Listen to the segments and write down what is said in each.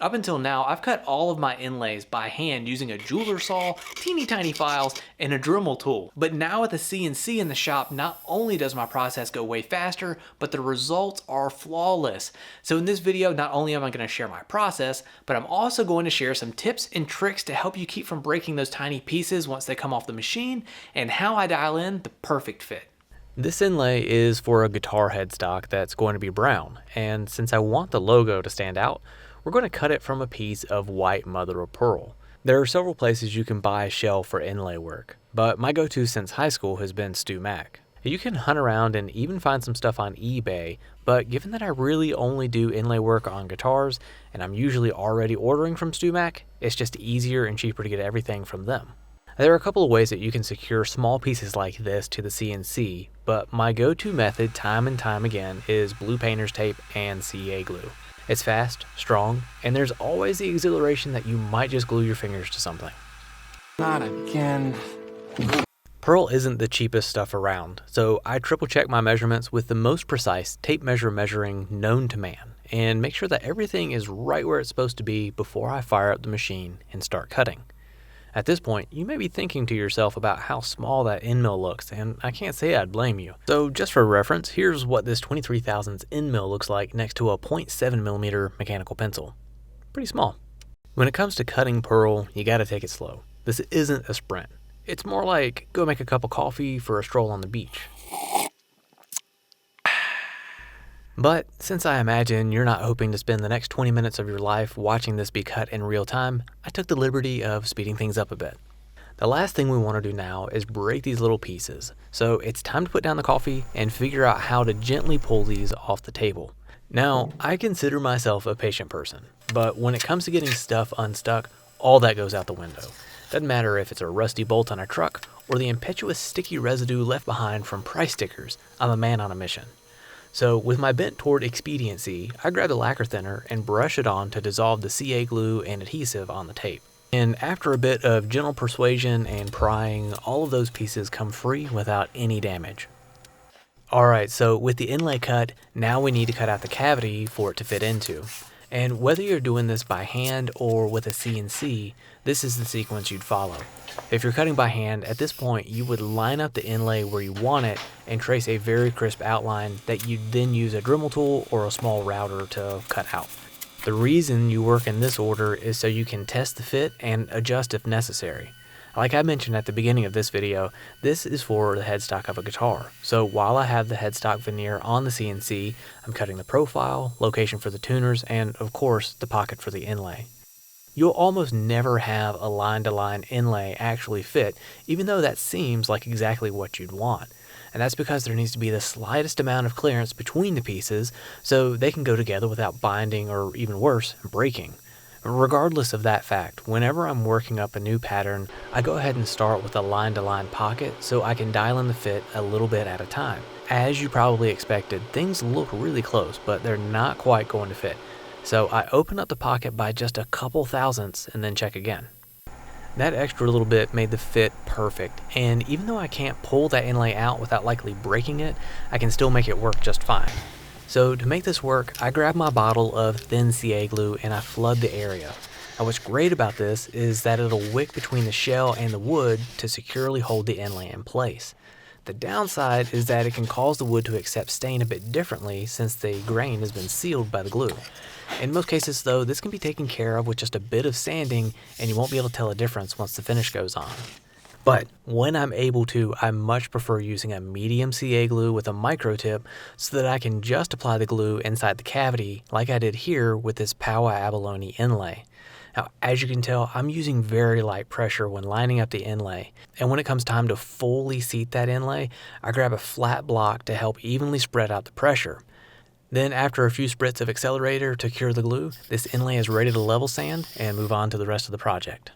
Up until now, I've cut all of my inlays by hand using a jeweler saw, teeny tiny files, and a Dremel tool. But now with the CNC in the shop, not only does my process go way faster, but the results are flawless. So in this video, not only am I going to share my process, but I'm also going to share some tips and tricks to help you keep from breaking those tiny pieces once they come off the machine, and how I dial in the perfect fit. This inlay is for a guitar headstock that's going to be brown, and since I want the logo to stand out, we're going to cut it from a piece of white mother of pearl. There are several places you can buy a shell for inlay work, but my go-to since high school has been Stu Mac. You can hunt around and even find some stuff on eBay, but given that I really only do inlay work on guitars, and I'm usually already ordering from Stu Mac, it's just easier and cheaper to get everything from them. There are a couple of ways that you can secure small pieces like this to the CNC, but my go-to method time and time again is blue painter's tape and CA glue. It's fast, strong, and there's always the exhilaration that you might just glue your fingers to something. Not again. Pearl isn't the cheapest stuff around, so I triple check my measurements with the most precise tape measure measuring known to man, and make sure that everything is right where it's supposed to be before I fire up the machine and start cutting. At this point, you may be thinking to yourself about how small that end mill looks, and I can't say I'd blame you. So just for reference, here's what this 23 thousandths end mill looks like next to a 0.7mm mechanical pencil. Pretty small. When it comes to cutting pearl, you gotta take it slow. This isn't a sprint. It's more like go make a cup of coffee for a stroll on the beach. But since I imagine you're not hoping to spend the next 20 minutes of your life watching this be cut in real time, I took the liberty of speeding things up a bit. The last thing we want to do now is break these little pieces, so it's time to put down the coffee and figure out how to gently pull these off the table. Now, I consider myself a patient person, but when it comes to getting stuff unstuck, all that goes out the window. Doesn't matter if it's a rusty bolt on a truck or the impetuous sticky residue left behind from price stickers, I'm a man on a mission. So with my bent toward expediency, I grab the lacquer thinner and brush it on to dissolve the CA glue and adhesive on the tape. And after a bit of gentle persuasion and prying, all of those pieces come free without any damage. Alright, so with the inlay cut, now we need to cut out the cavity for it to fit into. And whether you're doing this by hand or with a CNC, this is the sequence you'd follow. If you're cutting by hand, at this point you would line up the inlay where you want it and trace a very crisp outline that you'd then use a Dremel tool or a small router to cut out. The reason you work in this order is so you can test the fit and adjust if necessary. Like I mentioned at the beginning of this video, this is for the headstock of a guitar. So while I have the headstock veneer on the CNC, I'm cutting the profile, location for the tuners, and of course the pocket for the inlay. You'll almost never have a line-to-line inlay actually fit, even though that seems like exactly what you'd want. And that's because there needs to be the slightest amount of clearance between the pieces so they can go together without binding or, even worse, breaking. Regardless of that fact, whenever I'm working up a new pattern, I go ahead and start with a line-to-line pocket so I can dial in the fit a little bit at a time. As you probably expected, things look really close, but they're not quite going to fit. So I open up the pocket by just a couple thousandths and then check again. That extra little bit made the fit perfect, and even though I can't pull that inlay out without likely breaking it, I can still make it work just fine. So to make this work, I grab my bottle of thin CA glue and I flood the area. Now what's great about this is that it'll wick between the shell and the wood to securely hold the inlay in place. The downside is that it can cause the wood to accept stain a bit differently since the grain has been sealed by the glue. In most cases though, this can be taken care of with just a bit of sanding and you won't be able to tell a difference once the finish goes on. But when I'm able to, I much prefer using a medium CA glue with a micro tip so that I can just apply the glue inside the cavity like I did here with this Powah Abalone inlay. Now, as you can tell, I'm using very light pressure when lining up the inlay, and when it comes time to fully seat that inlay, I grab a flat block to help evenly spread out the pressure. Then after a few spritz of accelerator to cure the glue, this inlay is ready to level sand and move on to the rest of the project.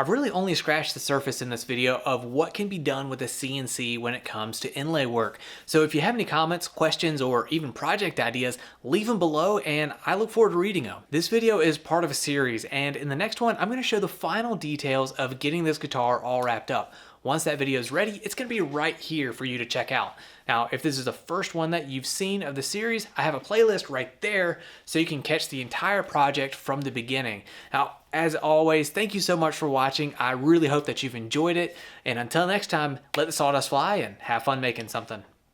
I've really only scratched the surface in this video of what can be done with a CNC when it comes to inlay work. So if you have any comments, questions, or even project ideas, leave them below and I look forward to reading them. This video is part of a series, and in the next one, I'm going to show the final details of getting this guitar all wrapped up. Once that video is ready, it's going to be right here for you to check out. Now, if this is the first one that you've seen of the series, I have a playlist right there so you can catch the entire project from the beginning. Now, as always, thank you so much for watching. I really hope that you've enjoyed it. And until next time, let the sawdust fly and have fun making something.